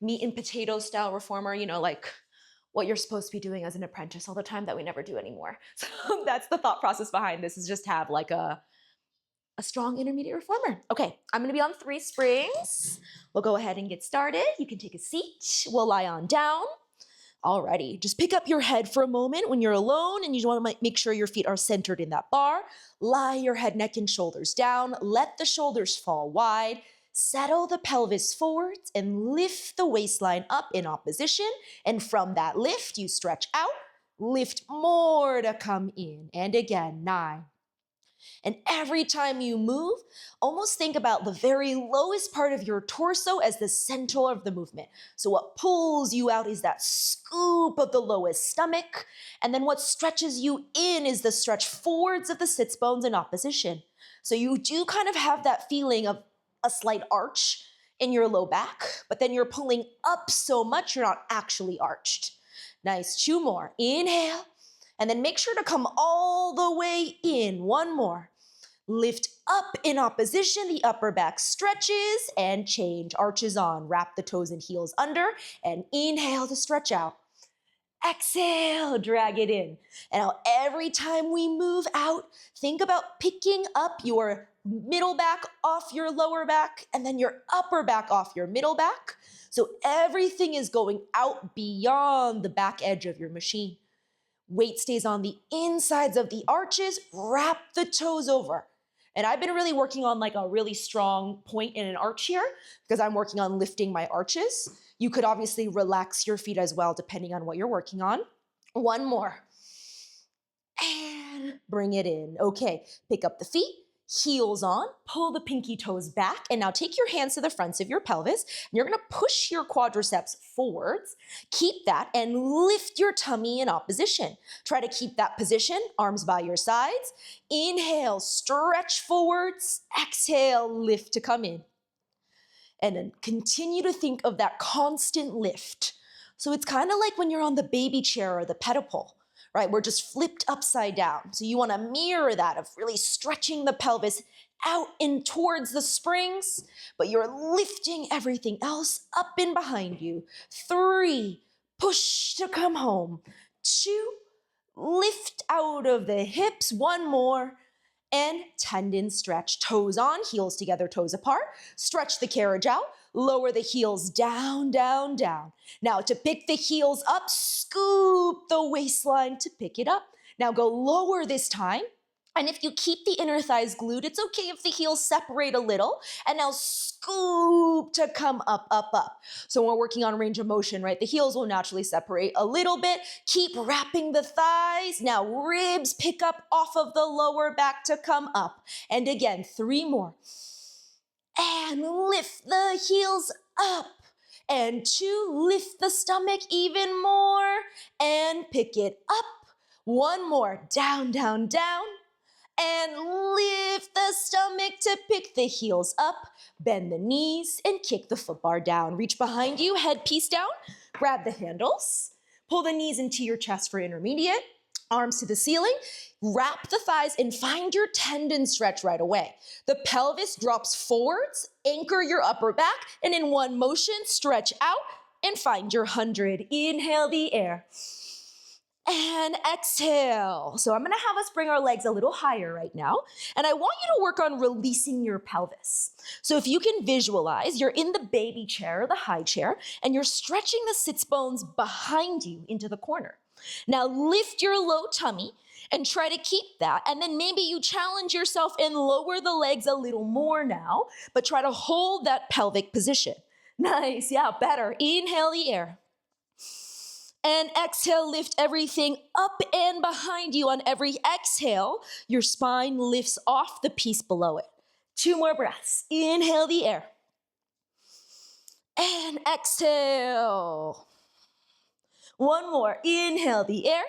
meat and potato style reformer, you know, like what you're supposed to be doing as an apprentice all the time that we never do anymore. So that's the thought process behind this, is just have like a strong intermediate reformer. Okay, I'm gonna be on 3 springs. We'll go ahead and get started. You can take a seat. We'll lie on down. Alrighty, just pick up your head for a moment when you're alone and you want to make sure your feet are centered in that bar. Lie your head, neck, and shoulders down. Let the shoulders fall wide. Settle the pelvis forwards and lift the waistline up in opposition. And from that lift, you stretch out. Lift more to come in. And again, 9. And every time you move, almost think about the very lowest part of your torso as the center of the movement. So what pulls you out is that scoop of the lowest stomach. And then what stretches you in is the stretch forwards of the sits bones in opposition. So you do kind of have that feeling of a slight arch in your low back, but then you're pulling up so much you're not actually arched. Nice, 2 more. Inhale. And then make sure to come all the way in. 1 more. Lift up in opposition, the upper back stretches and change. Arches on, wrap the toes and heels under and inhale to stretch out. Exhale, drag it in. And now every time we move out, think about picking up your middle back off your lower back and then your upper back off your middle back. So everything is going out beyond the back edge of your machine. Weight stays on the insides of the arches, wrap the toes over. And I've been really working on like a really strong point in an arch here because I'm working on lifting my arches. You could obviously relax your feet as well depending on what you're working on. 1 more. And bring it in. Okay, pick up the feet. Heels on, pull the pinky toes back, and now take your hands to the fronts of your pelvis, and you're gonna push your quadriceps forwards. Keep that and lift your tummy in opposition. Try to keep that position, arms by your sides. Inhale, stretch forwards. Exhale, lift to come in. And then continue to think of that constant lift. So it's kind of like when you're on the baby chair or the pedipole. Right, we're just flipped upside down. So you want to mirror that of really stretching the pelvis out and towards the springs, but you're lifting everything else up and behind you. 3, push to come home. 2, lift out of the hips. 1 more. And tendon stretch. Toes on, heels together, toes apart. Stretch the carriage out. Lower the heels down, down, down. Now to pick the heels up, scoop the waistline to pick it up. Now go lower this time. And if you keep the inner thighs glued, it's okay if the heels separate a little. And now scoop to come up, up, up. So when we're working on range of motion, right, the heels will naturally separate a little bit. Keep wrapping the thighs. Now ribs pick up off of the lower back to come up. And again, 3 more. And lift the heels up. And 2, lift the stomach even more. And pick it up. 1 more. Down, down, down. And lift the stomach to pick the heels up, bend the knees, and kick the foot bar down. Reach behind you, head piece down, grab the handles, pull the knees into your chest for intermediate, arms to the ceiling, wrap the thighs, and find your tendon stretch right away. The pelvis drops forwards, anchor your upper back, and in one motion, stretch out and find your 100. Inhale the air. And exhale. So I'm gonna have us bring our legs a little higher right now. And I want you to work on releasing your pelvis. So if you can visualize, you're in the baby chair, or the high chair, and you're stretching the sits bones behind you into the corner. Now lift your low tummy and try to keep that. And then maybe you challenge yourself and lower the legs a little more now, but try to hold that pelvic position. Nice, yeah, better. Inhale the air. And exhale, lift everything up and behind you. On every exhale, your spine lifts off the piece below it. 2 more breaths. Inhale the air. And exhale. 1 more. Inhale the air.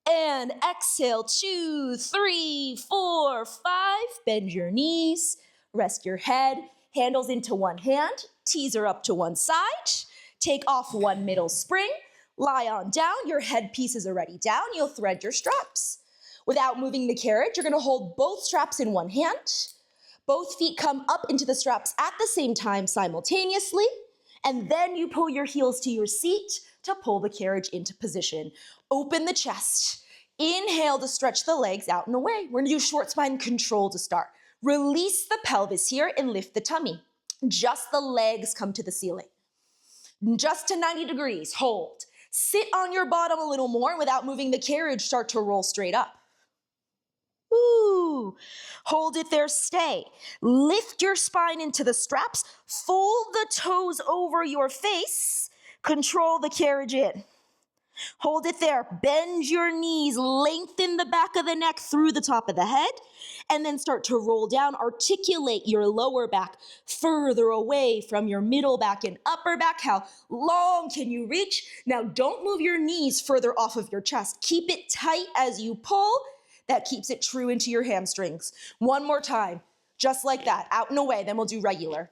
And exhale. 2, 3, 4, 5. Bend your knees. Rest your head. Handles into one hand. Teaser up to one side. Take off one middle spring, lie on down, your headpiece is already down, you'll thread your straps. Without moving the carriage, you're gonna hold both straps in one hand. Both feet come up into the straps at the same time simultaneously. And then you pull your heels to your seat to pull the carriage into position. Open the chest. Inhale to stretch the legs out and away. We're gonna do short spine control to start. Release the pelvis here and lift the tummy. Just the legs come to the ceiling. Just to 90 degrees, hold. Sit on your bottom a little more, and without moving the carriage, start to roll straight up. Ooh, hold it there, stay. Lift your spine into the straps, fold the toes over your face, control the carriage in. Hold it there, bend your knees, lengthen the back of the neck through the top of the head, and then start to roll down. Articulate your lower back further away from your middle back and upper back. How long can you reach? Now don't move your knees further off of your chest. Keep it tight as you pull. That keeps it true into your hamstrings. One more time, just like that, out and away, then we'll do regular.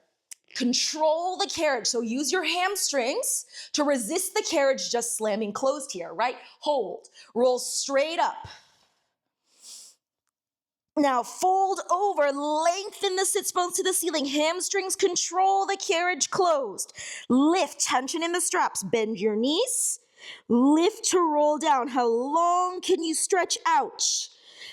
Control the carriage, so use your hamstrings to resist the carriage just slamming closed here, right? Hold, roll straight up. Now fold over, lengthen the sits bones to the ceiling, hamstrings control the carriage closed. Lift, tension in the straps, bend your knees, lift to roll down. How long can you stretch out?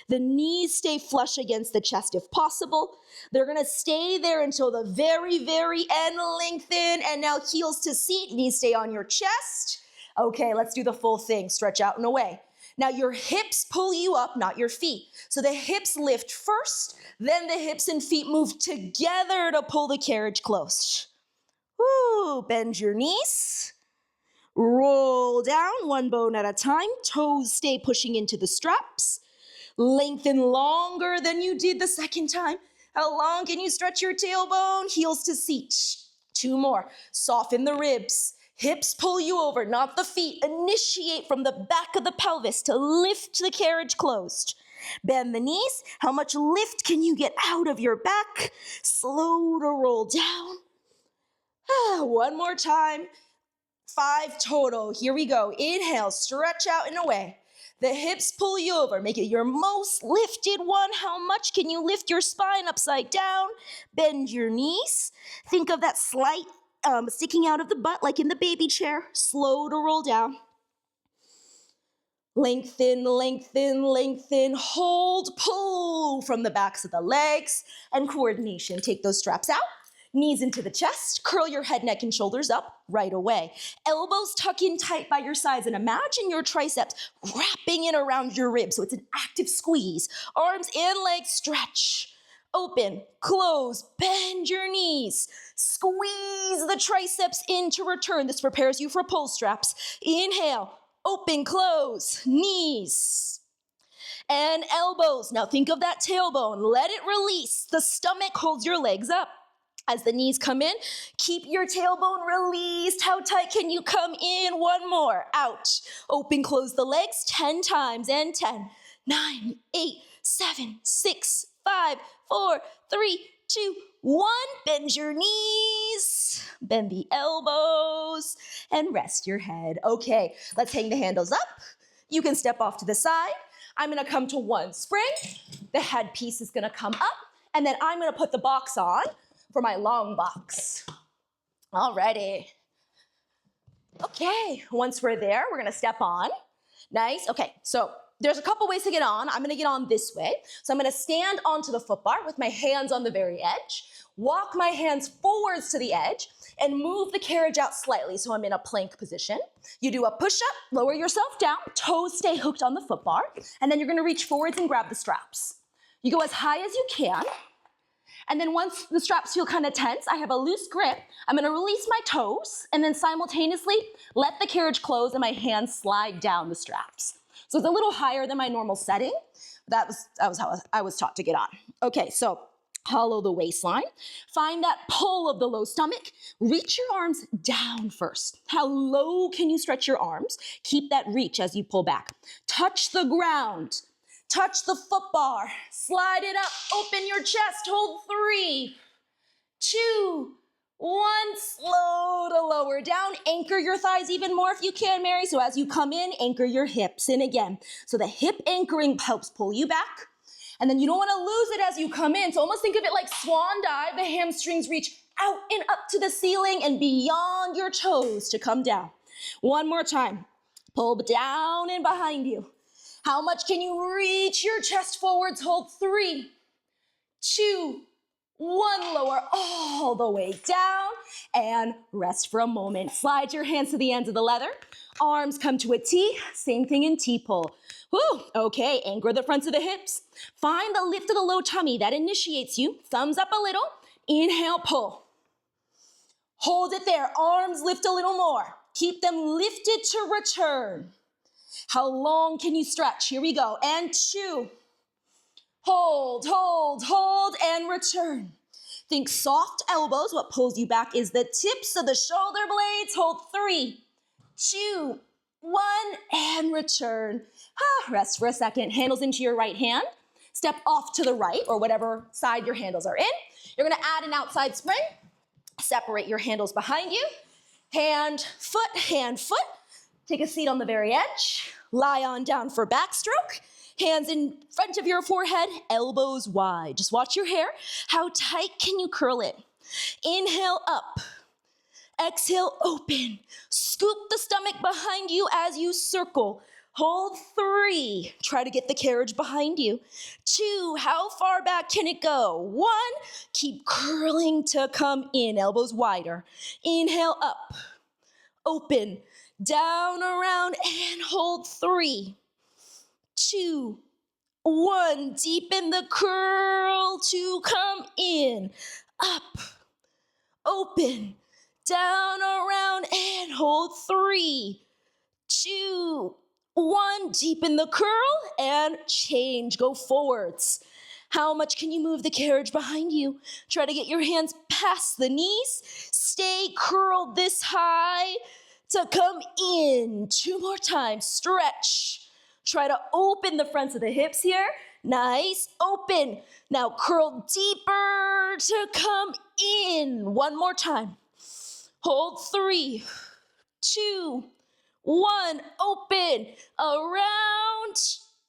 The knees stay flush against the chest if possible. They're gonna stay there until the very, very end, lengthen, and now heels to seat, knees stay on your chest. Okay, let's do the full thing, stretch out and away. Now your hips pull you up, not your feet. So the hips lift first, then the hips and feet move together to pull the carriage closed. Woo, bend your knees. Roll down, one bone at a time. Toes stay pushing into the straps. Lengthen longer than you did the second time. How long can you stretch your tailbone? Heels to seat. 2 more. Soften the ribs. Hips pull you over, not the feet. Initiate from the back of the pelvis to lift the carriage closed. Bend the knees. How much lift can you get out of your back? Slow to roll down. One more time. 5 total. Here we go. Inhale, stretch out and away. The hips pull you over. Make it your most lifted one. How much can you lift your spine upside down? Bend your knees. Think of that slight sticking out of the butt like in the baby chair. Slow to roll down. Lengthen, lengthen, lengthen. Hold, pull from the backs of the legs. And coordination. Take those straps out. Knees into the chest, curl your head, neck, and shoulders up right away. Elbows tuck in tight by your sides, and imagine your triceps wrapping in around your ribs, so it's an active squeeze. Arms and legs stretch. Open, close, bend your knees. Squeeze the triceps in to return. This prepares you for pull straps. Inhale, open, close, knees. And elbows. Now think of that tailbone. Let it release. The stomach holds your legs up. As the knees come in, keep your tailbone released. How tight can you come in? One more. Out. Open, close the legs 10 times. And 10, 9, 8, 7, 6, 5, 4, 3, 2, 1. Bend your knees. Bend the elbows. And rest your head. Okay, let's hang the handles up. You can step off to the side. I'm gonna come to one spring. The headpiece is gonna come up. And then I'm gonna put the box on for my long box. Alrighty. Okay, once we're there, we're gonna step on. Nice, okay, so there's a couple ways to get on. I'm gonna get on this way. So I'm gonna stand onto the foot bar with my hands on the very edge, walk my hands forwards to the edge, and move the carriage out slightly so I'm in a plank position. You do a push-up, lower yourself down, toes stay hooked on the foot bar, and then you're gonna reach forwards and grab the straps. You go as high as you can, and then once the straps feel kind of tense, I have a loose grip. I'm gonna release my toes and then simultaneously let the carriage close and my hands slide down the straps. So it's a little higher than my normal setting. That was how I was taught to get on. Okay, so hollow the waistline. Find that pull of the low stomach. Reach your arms down first. How low can you stretch your arms? Keep that reach as you pull back. Touch the ground. Touch the foot bar, slide it up, open your chest, hold 3, 2, 1, slow to lower down. Anchor your thighs even more if you can, Mary. So as you come in, anchor your hips in again. So the hip anchoring helps pull you back. And then you don't wanna lose it as you come in. So almost think of it like swan dive. The hamstrings reach out and up to the ceiling and beyond your toes to come down. One more time. Pull down and behind you. How much can you reach your chest forwards? Hold 3, 2, 1. Lower all the way down and rest for a moment. Slide your hands to the ends of the leather. Arms come to a T. Same thing in T-pull. Woo, okay, anchor the fronts of the hips. Find the lift of the low tummy that initiates you. Thumbs up a little. Inhale, pull. Hold it there. Arms lift a little more. Keep them lifted to return. How long can you stretch? Here we go. And 2. Hold, hold, hold, and return. Think soft elbows. What pulls you back is the tips of the shoulder blades. Hold 3, 2, 1, and return. Rest for a second. Handles into your right hand. Step off to the right, or whatever side your handles are in. You're gonna add an outside spring. Separate your handles behind you. Hand, foot, hand, foot. Take a seat on the very edge. Lie on down for backstroke. Hands in front of your forehead, elbows wide. Just watch your hair. How tight can you curl it? Inhale up. Exhale, open. Scoop the stomach behind you as you circle. Hold 3. Try to get the carriage behind you. 2. How far back can it go? 1. Keep curling to come in. Elbows wider. Inhale up. Open. Down, around, and hold 3, 2, 1. Deepen the curl to come in. Up. Open. Down, around, and hold 3, 2, 1. Deepen the curl and change. Go forwards. How much can you move the carriage behind you? Try to get your hands past the knees. Stay curled this high to come in. 2 more times. Stretch. Try to open the fronts of the hips here. Nice. Open. Now curl deeper to come in. 1 more time. Hold 3, 2, 1. Open. Around.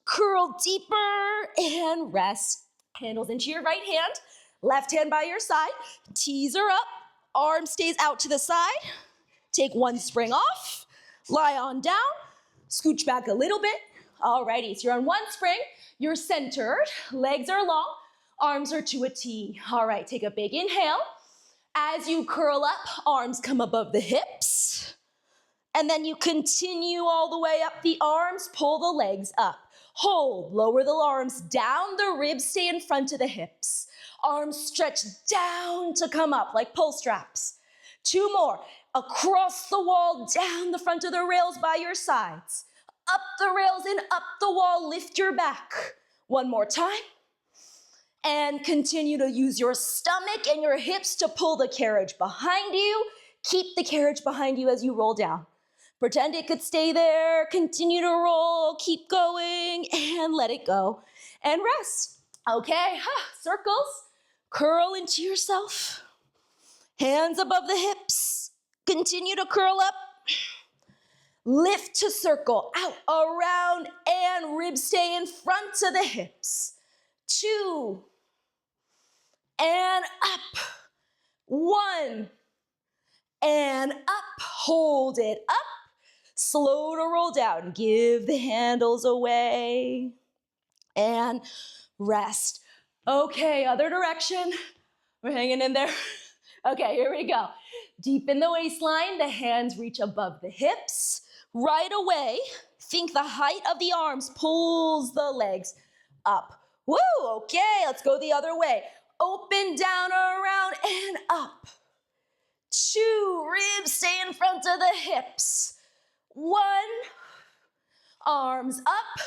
Curl deeper and rest. Handles into your right hand. Left hand by your side. Tees are up. Arm stays out to the side. Take 1 spring off. Lie on down. Scooch back a little bit. Alrighty, so you're on 1 spring. You're centered. Legs are long. Arms are to a T. All right, take a big inhale. As you curl up, arms come above the hips. And then you continue all the way up the arms. Pull the legs up. Hold. Lower the arms down. The ribs stay in front of the hips. Arms stretch down to come up like pull straps. 2 more. Across the wall, down the front of the rails by your sides. Up the rails and up the wall, lift your back. 1 more time. And continue to use your stomach and your hips to pull the carriage behind you. Keep the carriage behind you as you roll down. Pretend it could stay there. Continue to roll, keep going, and let it go. And rest. Okay, circles. Curl into yourself. Hands above the hips. Continue to curl up. Lift to circle, out, around, and ribs stay in front of the hips. 2, and up. 1, and up. Hold it up. Slow to roll down. Give the handles away. And rest. Okay, other direction. We're hanging in there. Okay, here we go. Deepen the waistline. The hands reach above the hips. Right away, think the height of the arms pulls the legs up. Woo, okay, let's go the other way. Open, down, around, and up. 2, ribs stay in front of the hips. 1, arms up.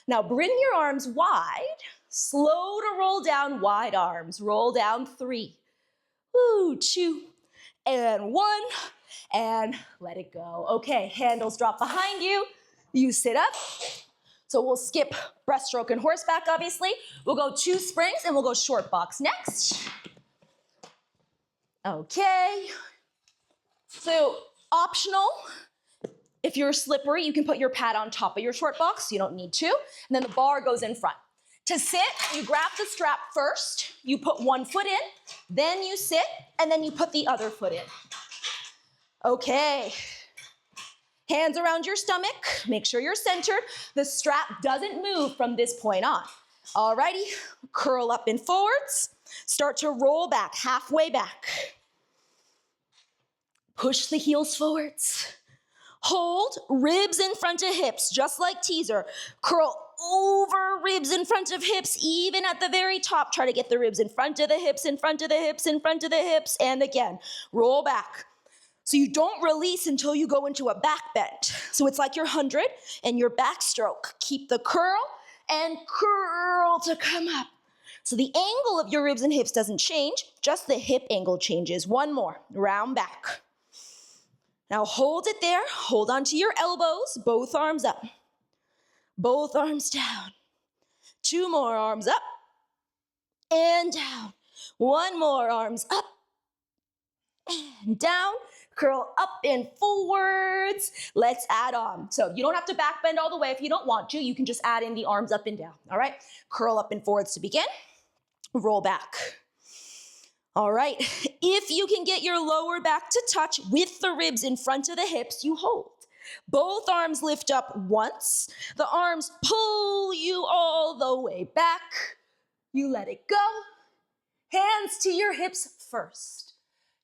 Now bring your arms wide. Slow to roll down, wide arms. Roll down 3. Woo, 2, and 1. And let it go. Okay, handles drop behind you. You sit up. So we'll skip breaststroke and horseback, obviously. We'll go 2 springs and we'll go short box next. Okay. So optional, if you're slippery, you can put your pad on top of your short box. You don't need to. And then the bar goes in front. To sit, you grab the strap first, you put one foot in, then you sit, and then you put the other foot in. Okay. Hands around your stomach, make sure you're centered. The strap doesn't move from this point on. Alrighty, curl up and forwards. Start to roll back, halfway back. Push the heels forwards. Hold, ribs in front of hips, just like teaser. Curl over ribs in front of hips, even at the very top. Try to get the ribs in front of the hips, in front of the hips, in front of the hips, and again, roll back. So you don't release until you go into a back bend. So it's like your 100 and your backstroke. Keep the curl and curl to come up. So the angle of your ribs and hips doesn't change, just the hip angle changes. One more, round back. Now hold it there, hold onto your elbows, both arms up. Both arms down. 2 more arms up and down. 1 more, arms up and down. Curl up and forwards. Let's add on. So you don't have to back bend all the way if you don't want to. You can just add in the arms up and down, all right? Curl up and forwards to begin. Roll back. All right, if you can get your lower back to touch with the ribs in front of the hips, you hold. Both arms lift up once. The arms pull you all the way back. You let it go. Hands to your hips first.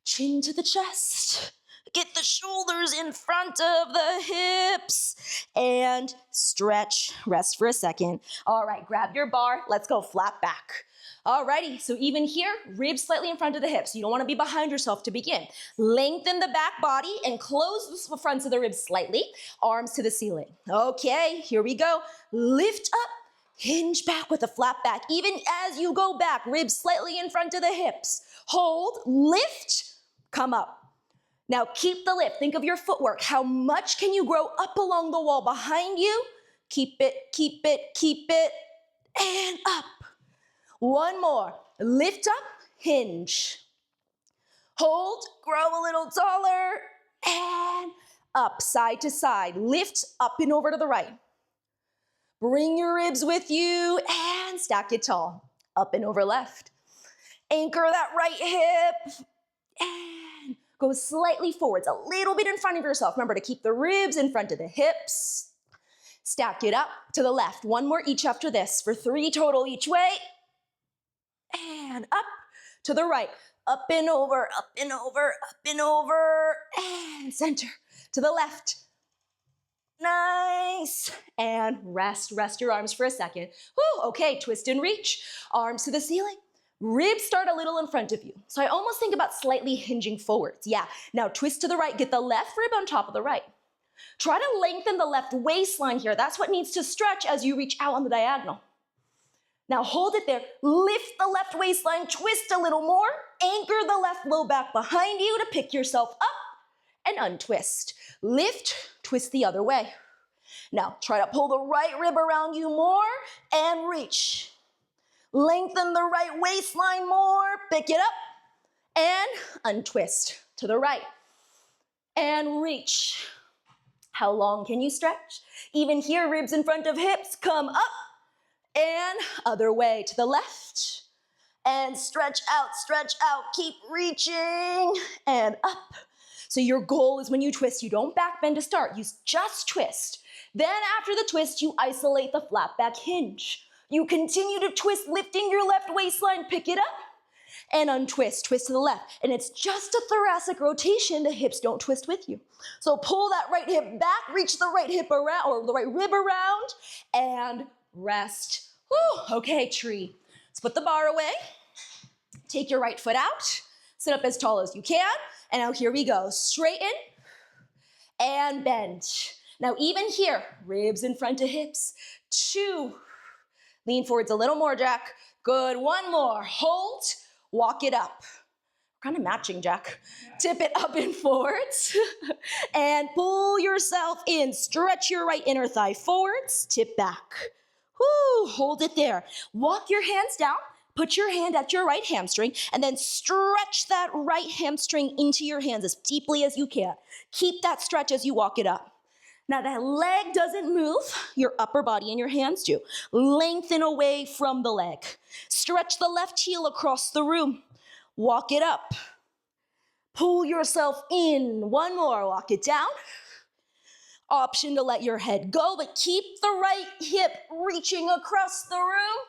Chin to the chest. Get the shoulders in front of the hips. And stretch. Rest for a second. All right, grab your bar. Let's go flat back. Alrighty, so even here, ribs slightly in front of the hips. You don't want to be behind yourself to begin. Lengthen the back body and close the fronts of the ribs slightly. Arms to the ceiling. Okay, here we go. Lift up, hinge back with a flat back. Even as you go back, ribs slightly in front of the hips. Hold, lift, come up. Now keep the lift. Think of your footwork. How much can you grow up along the wall behind you? Keep it, keep it, keep it, and up. 1 more. Lift up, hinge. Hold, grow a little taller, and up, side to side. Lift up and over to the right. Bring your ribs with you and stack it tall. Up and over left. Anchor that right hip and go slightly forwards, a little bit in front of yourself. Remember to keep the ribs in front of the hips. Stack it up to the left. 1 more each after this for 3 total each way. And up to the right, up and over, up and over, up and over, and center to the left. Nice. And rest your arms for a second. Whew, okay, twist and reach. Arms to the ceiling. Ribs start a little in front of you. So I almost think about slightly hinging forwards. Yeah, now twist to the right, get the left rib on top of the right. Try to lengthen the left waistline here. That's what needs to stretch as you reach out on the diagonal. Now hold it there, lift the left waistline, twist a little more, anchor the left low back behind you to pick yourself up and untwist. Lift, twist the other way. Now try to pull the right rib around you more and reach. Lengthen the right waistline more, pick it up and untwist to the right and reach. How long can you stretch? Even here, ribs in front of hips, come up. And other way to the left. And stretch out, keep reaching, and up. So your goal is when you twist, you don't back bend to start, you just twist. Then after the twist, you isolate the flat back hinge. You continue to twist, lifting your left waistline, pick it up, and untwist, twist to the left. And it's just a thoracic rotation, the hips don't twist with you. So pull that right hip back, reach the right hip around, or the right rib around, and rest. Whew, okay, tree. Let's put the bar away. Take your right foot out. Sit up as tall as you can. And now here we go. Straighten and bend. Now even here, ribs in front of hips. 2. Lean forwards a little more, Jack. Good. 1 more. Hold. Walk it up. Kind of matching, Jack. Tip it up and forwards. And pull yourself in. Stretch your right inner thigh forwards. Tip back. Woo, hold it there. Walk your hands down, put your hand at your right hamstring, and then stretch that right hamstring into your hands as deeply as you can. Keep that stretch as you walk it up. Now that leg doesn't move, your upper body and your hands do. Lengthen away from the leg. Stretch the left heel across the room. Walk it up. Pull yourself in. One more, walk it down. Option to let your head go, but keep the right hip reaching across the room.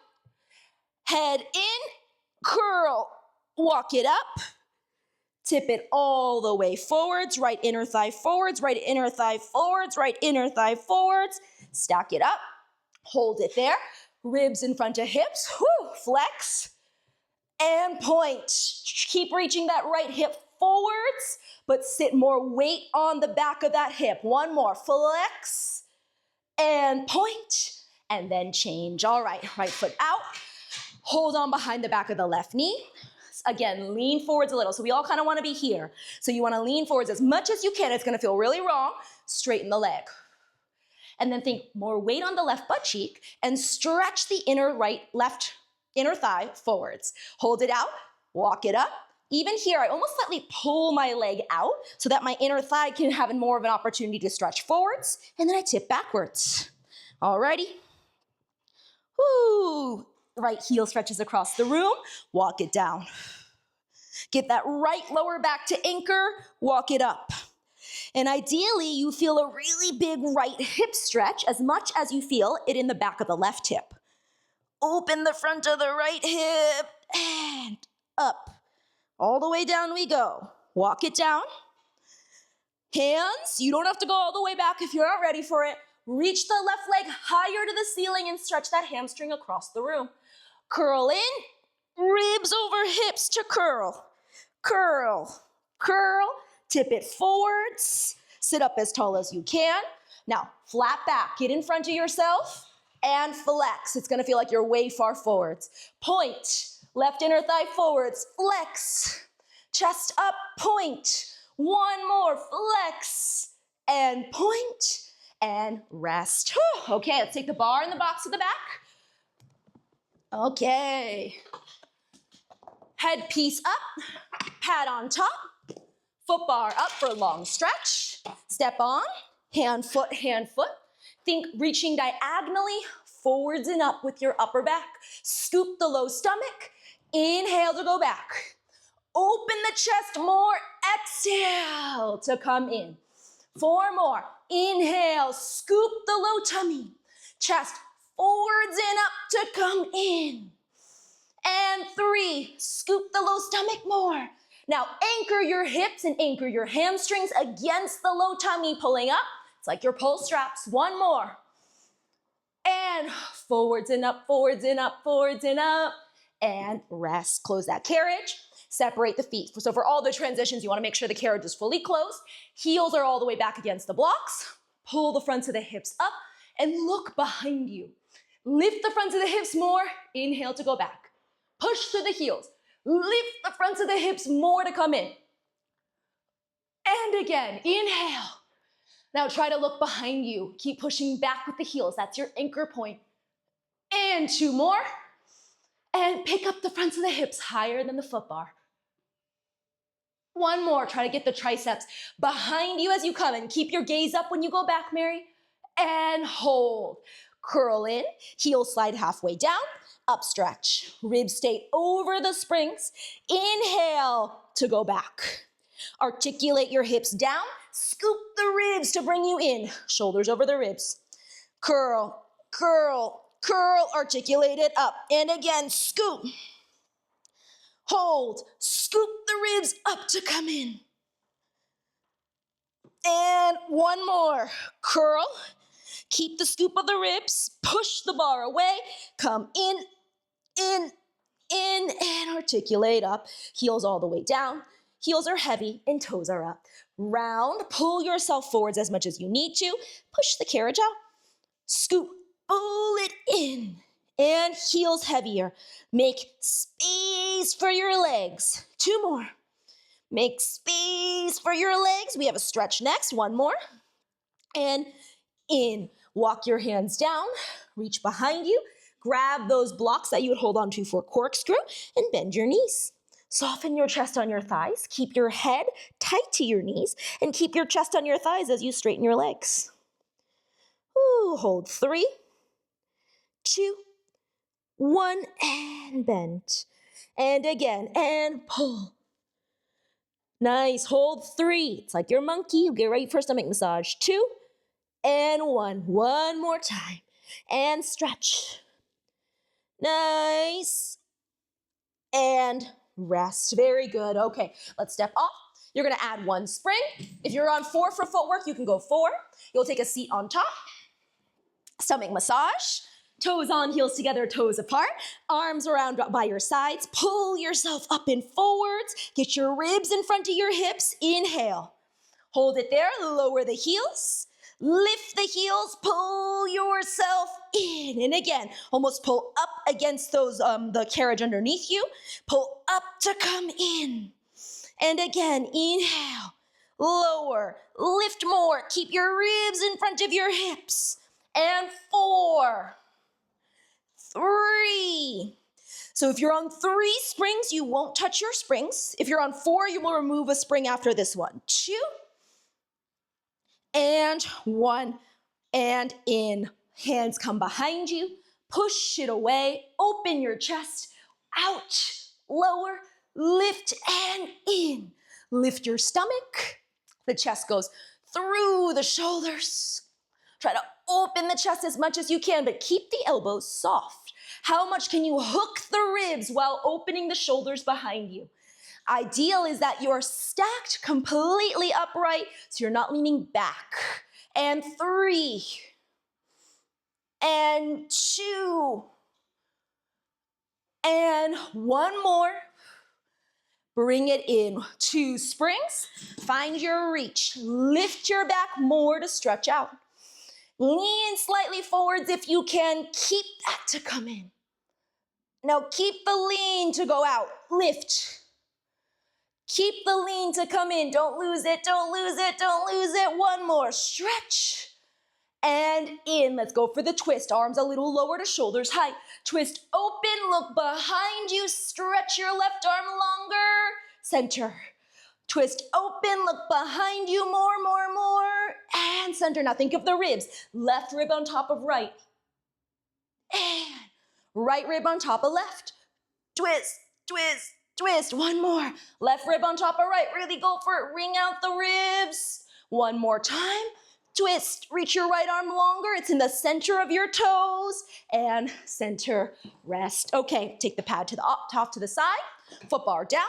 Head in, curl, walk it up. Tip it all the way forwards, right inner thigh forwards, right inner thigh forwards, right inner thigh forwards. Stack it up, hold it there. Ribs in front of hips, flex, and point. Keep reaching that right hip forwards, but sit more weight on the back of that hip. One more, flex, and point, and then change. All right, right foot out. Hold on behind the back of the left knee. Again, lean forwards a little. So we all kind of want to be here. So you want to lean forwards as much as you can. It's going to feel really wrong. Straighten the leg. And then think more weight on the left butt cheek and stretch the left inner thigh forwards. Hold it out, walk it up. Even here, I almost slightly pull my leg out so that my inner thigh can have more of an opportunity to stretch forwards. And then I tip backwards. Alrighty. Woo. Right heel stretches across the room, walk it down. Get that right lower back to anchor, walk it up. And ideally, you feel a really big right hip stretch as much as you feel it in the back of the left hip. Open the front of the right hip and up. All the way down we go. Walk it down. Hands, you don't have to go all the way back if you're not ready for it. Reach the left leg higher to the ceiling and stretch that hamstring across the room. Curl in, ribs over hips to curl. Curl, curl, tip it forwards. Sit up as tall as you can. Now, flat back, get in front of yourself and flex. It's gonna feel like you're way far forwards. Point, left inner thigh forwards, flex. Chest up, point. One more, flex, and point, and rest. Okay, let's take the bar and the box to the back. Okay. Headpiece up, pad on top, foot bar up for a long stretch. Step on, hand, foot, hand, foot. Think reaching diagonally forwards and up with your upper back. Scoop the low stomach. Inhale to go back. Open the chest more. Exhale to come in. 4 more. Inhale, scoop the low tummy. Chest forwards and up to come in. And 3, scoop the low stomach more. Now anchor your hips and anchor your hamstrings against the low tummy, pulling up. It's like your pull straps. 1 more. And forwards and up, forwards and up, forwards and up. And rest. Close that carriage. Separate the feet. So for all the transitions, you want to make sure the carriage is fully closed. Heels are all the way back against the blocks. Pull the fronts of the hips up and look behind you. Lift the fronts of the hips more. Inhale to go back. Push through the heels. Lift the fronts of the hips more to come in. And again, inhale. Now try to look behind you. Keep pushing back with the heels. That's your anchor point. And 2 more. And pick up the fronts of the hips higher than the foot bar. 1 more. Try to get the triceps behind you as you come in. Keep your gaze up when you go back, Mary. And hold. Curl in. Heels slide halfway down. Up stretch. Ribs stay over the springs. Inhale to go back. Articulate your hips down. Scoop the ribs to bring you in. Shoulders over the ribs. Curl, curl, curl. Articulate it up. And again, scoop. Hold. Scoop the ribs up to come in. And 1 more. Curl. Keep the scoop of the ribs. Push the bar away. Come in, and articulate up. Heels all the way down. Heels are heavy and toes are up. Round, pull yourself forwards as much as you need to. Push the carriage out. Scoop, pull it in. And heels heavier. Make space for your legs. 2 more. Make space for your legs. We have a stretch next. 1 more. And in. Walk your hands down. Reach behind you. Grab those blocks that you would hold on to for corkscrew and bend your knees. Soften your chest on your thighs. Keep your head tight to your knees and keep your chest on your thighs as you straighten your legs. Woo, hold 3, 2, 1, and bend. And again, and pull. Nice, hold 3. It's like your monkey. You get ready for a stomach massage. 2, and 1. One more time. And stretch. Nice. And rest. Very good. Okay, let's step off. You're gonna add 1 spring. If you're on 4 for footwork, you can go 4. You'll take a seat on top. Stomach massage. Toes on, heels together, toes apart. Arms around by your sides. Pull yourself up and forwards. Get your ribs in front of your hips. Inhale. Hold it there. Lower the heels. Lift the heels. Pull yourself in. And again, almost pull up against those the carriage underneath you. Pull up to come in. And again, inhale. Lower. Lift more. Keep your ribs in front of your hips. And 4, 3. So if you're on 3 springs, you won't touch your springs. If you're on 4, you will remove a spring after this one. 2, and 1, and in. Hands come behind you. Push it away. Open your chest. Out. Lower. Lift and in. Lift your stomach. The chest goes through the shoulders. Try to open the chest as much as you can, but keep the elbows soft. How much can you hook the ribs while opening the shoulders behind you? Ideal is that you're stacked completely upright, so you're not leaning back. And 3, and 2, and 1 more. Bring it in. 2 springs. Find your reach. Lift your back more to stretch out. Lean slightly forwards if you can. Keep that to come in. Now keep the lean to go out. Lift. Keep the lean to come in. Don't lose it, don't lose it, don't lose it. 1 more. Stretch. And in. Let's go for the twist. Arms a little lower to shoulders high. Twist open, look behind you. Stretch your left arm longer. Center. Twist open, look behind you, more, and center. Now think of the ribs. Left rib on top of right. And right rib on top of left. Twist, twist, twist. 1 more. Left rib on top of right. Really go for it. Wring out the ribs. 1 more time. Twist. Reach your right arm longer. It's in the center of your toes. And center, rest. Okay, take the pad to the top to the side. Foot bar down.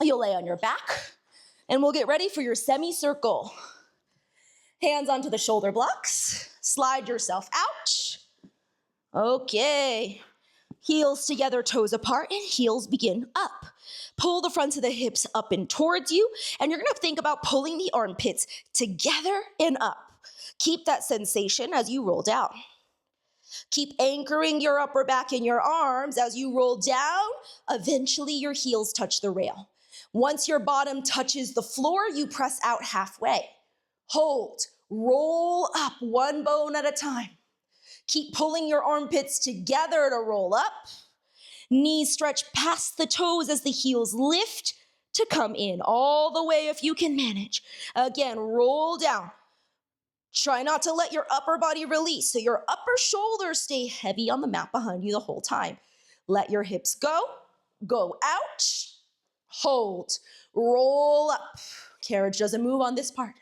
You'll lay on your back. And we'll get ready for your semicircle. Hands onto the shoulder blocks. Slide yourself out. Okay. Heels together, toes apart, and heels begin up. Pull the fronts of the hips up and towards you, and you're gonna think about pulling the armpits together and up. Keep that sensation as you roll down. Keep anchoring your upper back and your arms as you roll down. Eventually, your heels touch the rail. Once your bottom touches the floor, you press out halfway. Hold, roll up 1 bone at a time. Keep pulling your armpits together to roll up. Knees stretch past the toes as the heels lift to come in all the way if you can manage. Again, roll down. Try not to let your upper body release, so your upper shoulders stay heavy on the mat behind you the whole time. Let your hips go out. Hold, roll up. Carriage doesn't move on this part.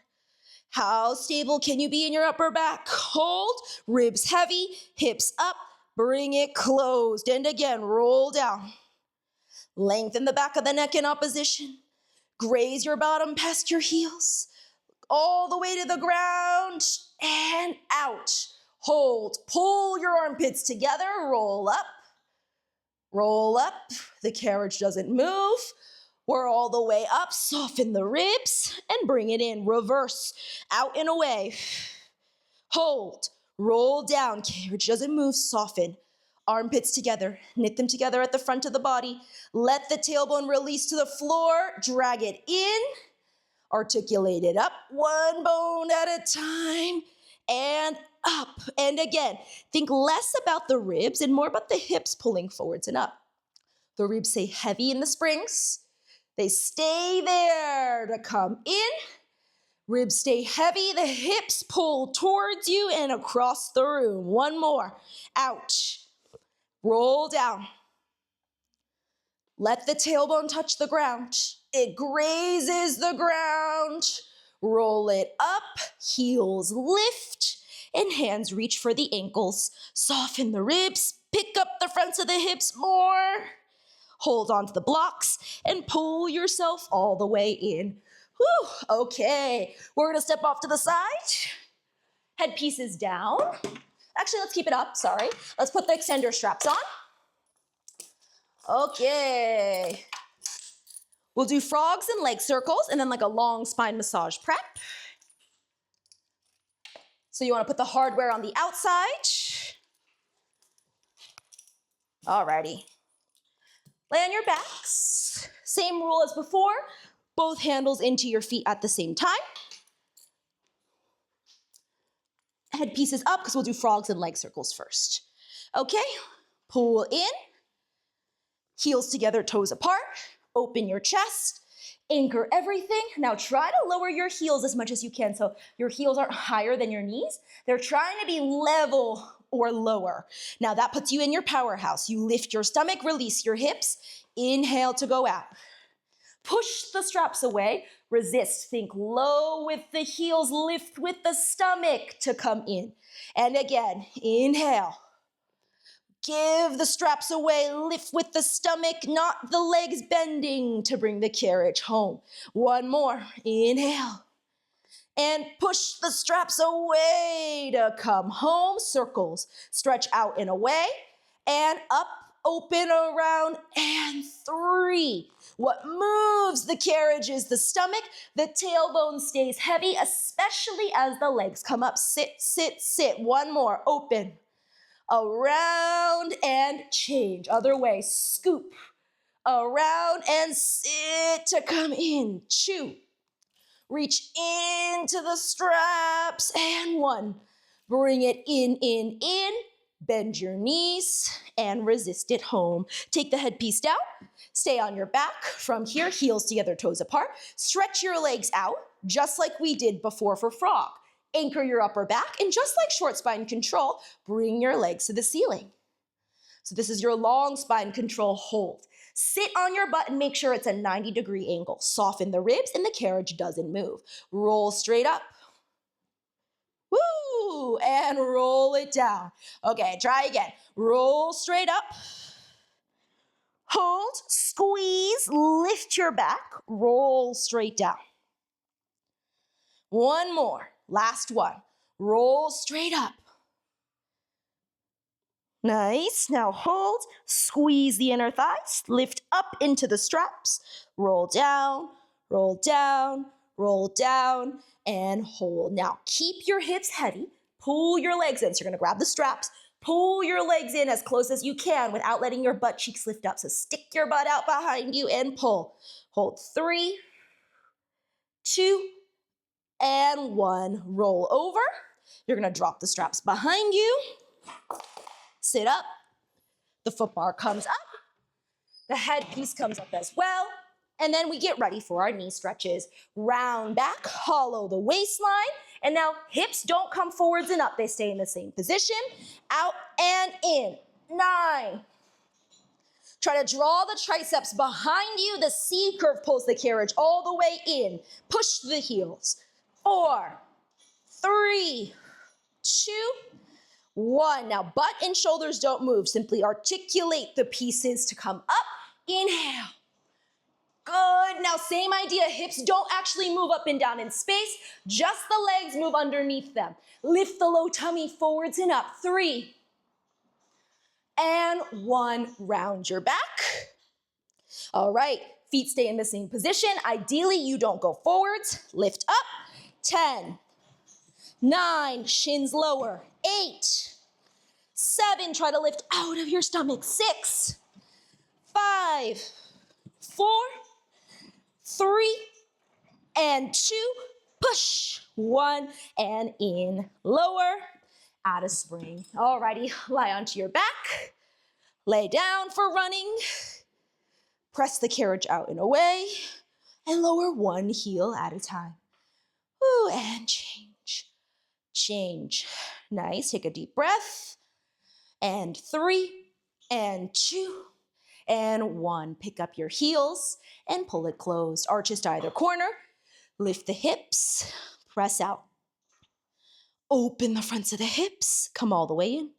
How stable can you be in your upper back? Hold, ribs heavy, hips up, bring it closed. And again, roll down. Lengthen the back of the neck in opposition. Graze your bottom past your heels. All the way to the ground and out. Hold, pull your armpits together, roll up. Roll up, the carriage doesn't move. We're all the way up, soften the ribs, and bring it in. Reverse, out and away. Hold, roll down, carriage doesn't move, soften. Armpits together, knit them together at the front of the body. Let the tailbone release to the floor, drag it in. Articulate it up, 1 bone at a time, and up. And again, think less about the ribs and more about the hips pulling forwards and up. The ribs stay heavy in the springs. They stay there to come in. Ribs stay heavy, the hips pull towards you and across the room. One more. Out. Roll down. Let the tailbone touch the ground. It grazes the ground. Roll it up, heels lift, and hands reach for the ankles. Soften the ribs, pick up the fronts of the hips more. Hold on to the blocks and pull yourself all the way in. Whew, okay, we're gonna step off to the side. Headpiece is down. Actually, let's keep it up, sorry. Let's put the extender straps on. Okay. We'll do frogs and leg circles and then like a long spine massage prep. So you wanna put the hardware on the outside. Alrighty. Lay on your backs. Same rule as before, both handles into your feet at the same time. Headpiece is up because we'll do frogs and leg circles first. Okay, pull in, heels together, toes apart, open your chest, anchor everything. Now try to lower your heels as much as you can so your heels aren't higher than your knees. They're trying to be level or lower. Now that puts you in your powerhouse. You lift your stomach, release your hips, inhale to go out. Push the straps away, resist, think low with the heels, lift with the stomach to come in. And again, inhale. Give the straps away, lift with the stomach, not the legs bending to bring the carriage home. One more, inhale. And push the straps away to come home. Circles, stretch out and away, and up, open, around, and 3. What moves the carriage is the stomach. The tailbone stays heavy, especially as the legs come up. Sit, sit, sit. One more, open, around, and change. Other way, scoop, around, and sit to come in. 2. Reach into the straps, and 1. Bring it in. Bend your knees, and resist it home. Take the headpiece down, stay on your back. From here, heels together, toes apart. Stretch your legs out, just like we did before for frog. Anchor your upper back, and just like short spine control, bring your legs to the ceiling. So this is your long spine control hold. Sit on your butt and make sure it's a 90-degree angle. Soften the ribs and the carriage doesn't move. Roll straight up. Woo! And roll it down. Okay, try again. Roll straight up. Hold, squeeze, lift your back, roll straight down. One more, last one. Roll straight up. Nice, now hold, squeeze the inner thighs, lift up into the straps, roll down, roll down, roll down, and hold. Now keep your hips heavy, pull your legs in. So you're gonna grab the straps, pull your legs in as close as you can without letting your butt cheeks lift up. So stick your butt out behind you and pull. Hold 3, 2, and 1. Roll over. You're gonna drop the straps behind you. Sit up, the foot bar comes up, the headpiece comes up as well, and then we get ready for our knee stretches. Round back, hollow the waistline, and now hips don't come forwards and up, they stay in the same position. Out and in, 9. Try to draw the triceps behind you, the C curve pulls the carriage all the way in. Push the heels, 4, 3, 2, 1. Now, butt and shoulders don't move. Simply articulate the pieces to come up. Inhale. Good. Now, same idea. Hips don't actually move up and down in space. Just the legs move underneath them. Lift the low tummy forwards and up. 3. And 1. Round your back. All right. Feet stay in the same position. Ideally, you don't go forwards. Lift up. 10. 9. Shins lower. 8, 7, try to lift out of your stomach. 6, 5, 4, 3, and 2. Push. 1, and in. Lower. Add a spring. Alrighty, lie onto your back. Lay down for running. Press the carriage out and away. And lower one heel at a time. Ooh, and change. Change. Nice. Take a deep breath. And 3, and 2, and 1. Pick up your heels and pull it closed. Arches to either corner. Lift the hips. Press out. Open the fronts of the hips. Come all the way in.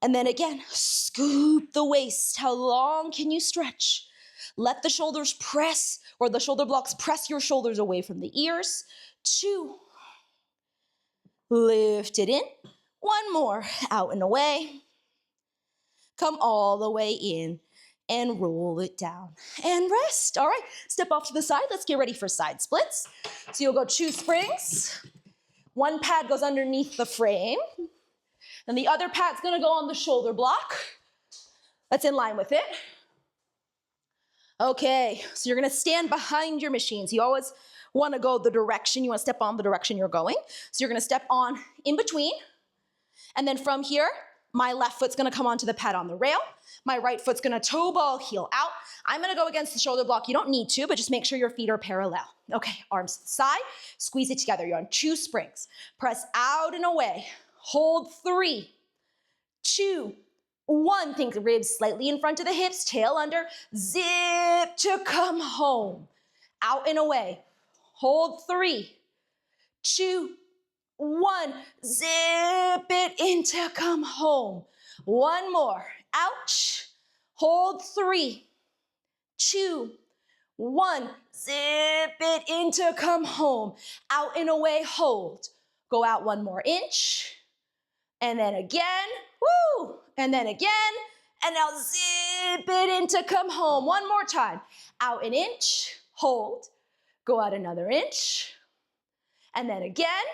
And then again, scoop the waist. How long can you stretch? Let the shoulders press, or the shoulder blocks press your shoulders away from the ears. 2. Lift it in. 1 more. Out and away. Come all the way in and roll it down and rest. All right, step off to the side. Let's get ready for side splits. So you'll go 2 springs. 1 pad goes underneath the frame. And the other pad's gonna go on the shoulder block. That's in line with it. Okay, so you're gonna stand behind your machine. So you always wanna go the direction, you wanna step on the direction you're going. So you're gonna step on in between. And then from here, my left foot's gonna come onto the pad on the rail. My right foot's gonna toe ball, heel out. I'm gonna go against the shoulder block. You don't need to, but just make sure your feet are parallel. Okay, arms to the side, squeeze it together. You're on 2 springs. Press out and away. Hold 3, 2, 1. Think ribs slightly in front of the hips, tail under. Zip to come home. Out and away. Hold 3, 2, 1. Zip it in to come home. 1 more. Ouch. Hold 3, 2, 1. Zip it in to come home. Out and away. Hold. Go out 1 more inch. And then again. Woo. And then again. And now zip it in to come home. 1 more time. Out an inch. Hold. Go out another inch. And then again.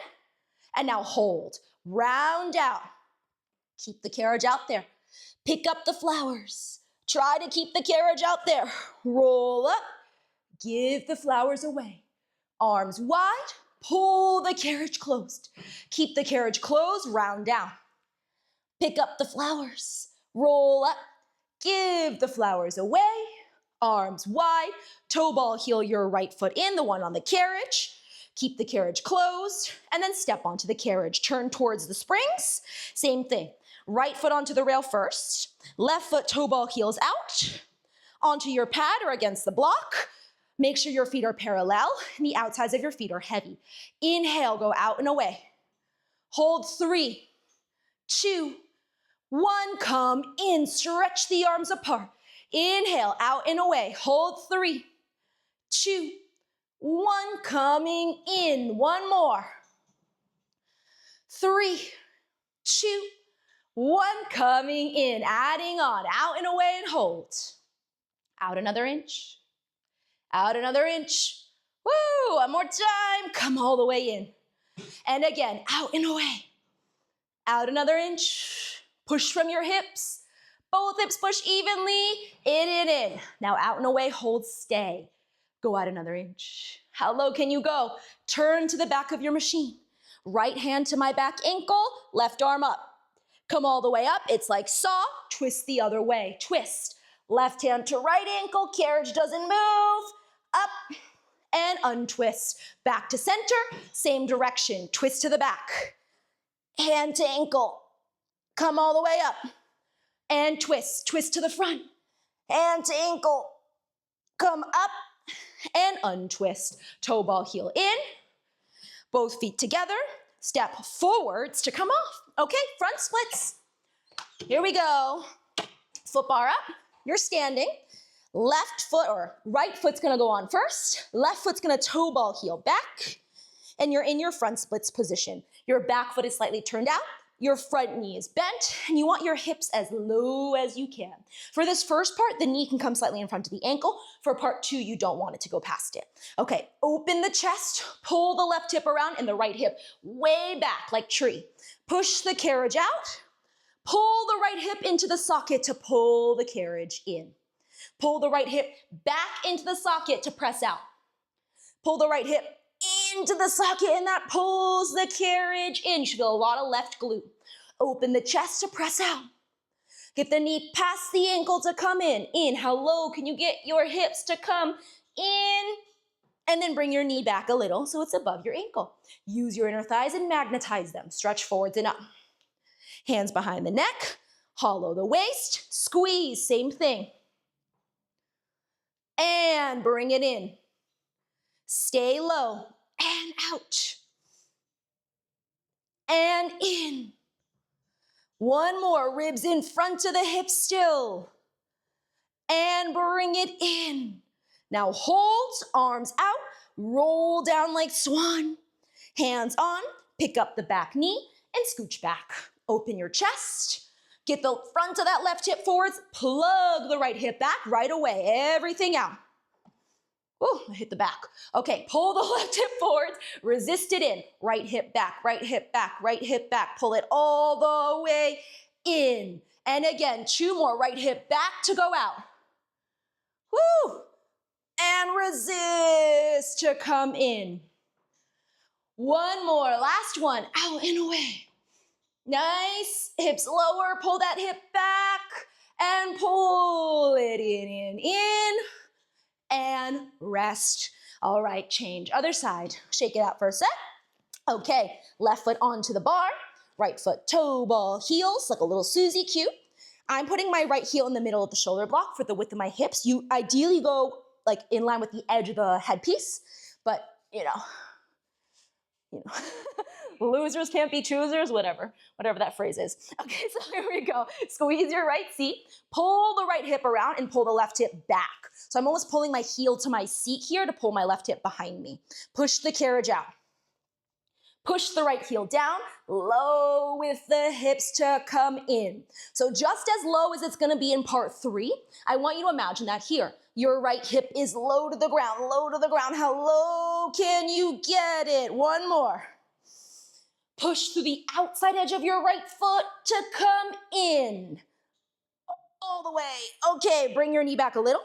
And now hold. Round out. Keep the carriage out there. Pick up the flowers. Try to keep the carriage out there. Roll up. Give the flowers away. Arms wide. Pull the carriage closed. Keep the carriage closed. Round down. Pick up the flowers. Roll up. Give the flowers away. Arms wide. Toe ball, heel your right foot in, the one on the carriage. Keep the carriage closed, and then step onto the carriage. Turn towards the springs. Same thing. Right foot onto the rail first. Left foot toe ball heels out. Onto your pad or against the block. Make sure your feet are parallel and the outsides of your feet are heavy. Inhale, go out and away. Hold 3, 2, 1. Come in, stretch the arms apart. Inhale, out and away. Hold 3, 2, 1. Coming in. 1 more. 3, 2, 1. Coming in. Adding on. Out and away and hold. Out another inch. Out another inch. Woo! 1 more time. Come all the way in. And again, out and away. Out another inch. Push from your hips. Both hips push evenly. In and in. Now out and away. Hold, stay. Go out another inch. How low can you go? Turn to the back of your machine. Right hand to my back ankle, left arm up. Come all the way up. It's like saw. Twist the other way. Twist. Left hand to right ankle. Carriage doesn't move. Up and untwist. Back to center. Same direction. Twist to the back. Hand to ankle. Come all the way up. And twist. Twist to the front. Hand to ankle. Come up and untwist. Toe ball heel in. Both feet together. Step forwards to come off. Okay, front splits. Here we go. Foot bar up. You're standing. Left foot or right foot's gonna go on first. Left foot's gonna toe ball heel back. And you're in your front splits position. Your back foot is slightly turned out. Your front knee is bent, and you want your hips as low as you can. For this first part, the knee can come slightly in front of the ankle. For part 2, you don't want it to go past it. Okay, open the chest, pull the left hip around and the right hip way back like tree. Push the carriage out. Pull the right hip into the socket to pull the carriage in. Pull the right hip back into the socket to press out. Pull the right hip into the socket, and that pulls the carriage in. You should feel a lot of left glute. Open the chest to press out. Get the knee past the ankle to come in. In. How low can you get your hips to come in And then bring your knee back a little so it's above your ankle. Use your inner thighs and magnetize them. Stretch forwards and up. Hands behind the neck, hollow the waist, squeeze, same thing. And bring it in. Stay low and out. And in. One more, ribs in front of the hips still. And bring it in. Now hold, arms out, roll down like swan. Hands on, pick up the back knee and scooch back. Open your chest. Get the front of that left hip forwards. Plug the right hip back right away. Everything out. Ooh, I hit the back. Okay, pull the left hip forwards. Resist it in. Right hip back, right hip back, right hip back. Pull it all the way in. And again, 2 more. Right hip back to go out. Woo! And resist to come in. One more, last one, out and away. Nice, hips lower, pull that hip back, and pull it in, and rest. All right, change, other side. Shake it out for a sec. Okay, left foot onto the bar, right foot toe ball heels, like a little Susie cue. I'm putting my right heel in the middle of the shoulder block for the width of my hips. You ideally go like in line with the edge of the headpiece, but you know, losers can't be choosers, whatever that phrase is. Okay, so here we go. Squeeze your right seat, pull the right hip around and pull the left hip back. So I'm almost pulling my heel to my seat here to pull my left hip behind me. Push the carriage out. Push the right heel down, low with the hips to come in. So just as low as it's gonna be in part 3, I want you to imagine that here. Your right hip is low to the ground, low to the ground. How low can you get it? One more. Push through the outside edge of your right foot to come in. All the way. Okay, bring your knee back a little.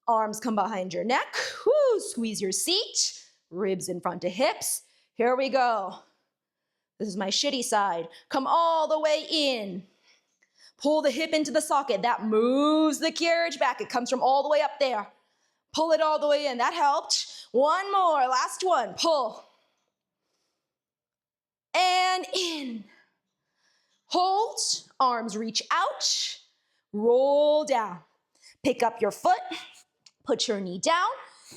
Arms come behind your neck. Woo, squeeze your seat. Ribs in front of hips. Here we go. This is my shitty side. Come all the way in. Pull the hip into the socket. That moves the carriage back. It comes from all the way up there. Pull it all the way in. That helped. One more. Last one. Pull. And in. Hold. Arms reach out. Roll down. Pick up your foot. Put your knee down.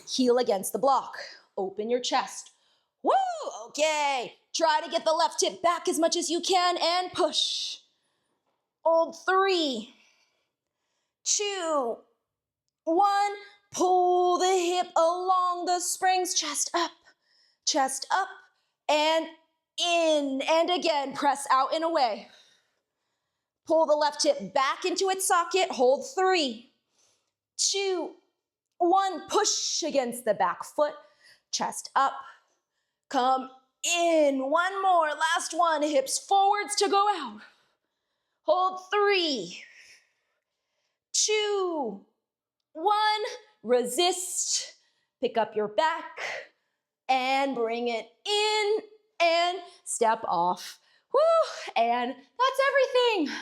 Heel against the block. Open your chest. Woo! Okay. Try to get the left hip back as much as you can and push. Hold 3, 2, 1. Pull the hip along the springs. Chest up, and in. And again, press out and away. Pull the left hip back into its socket. Hold 3, 2, 1. Push against the back foot. Chest up. Come in. One more. Last one. Hips forwards to go out. Hold 3, 2, 1. Resist. Pick up your back and bring it in and step off. Woo! And that's everything.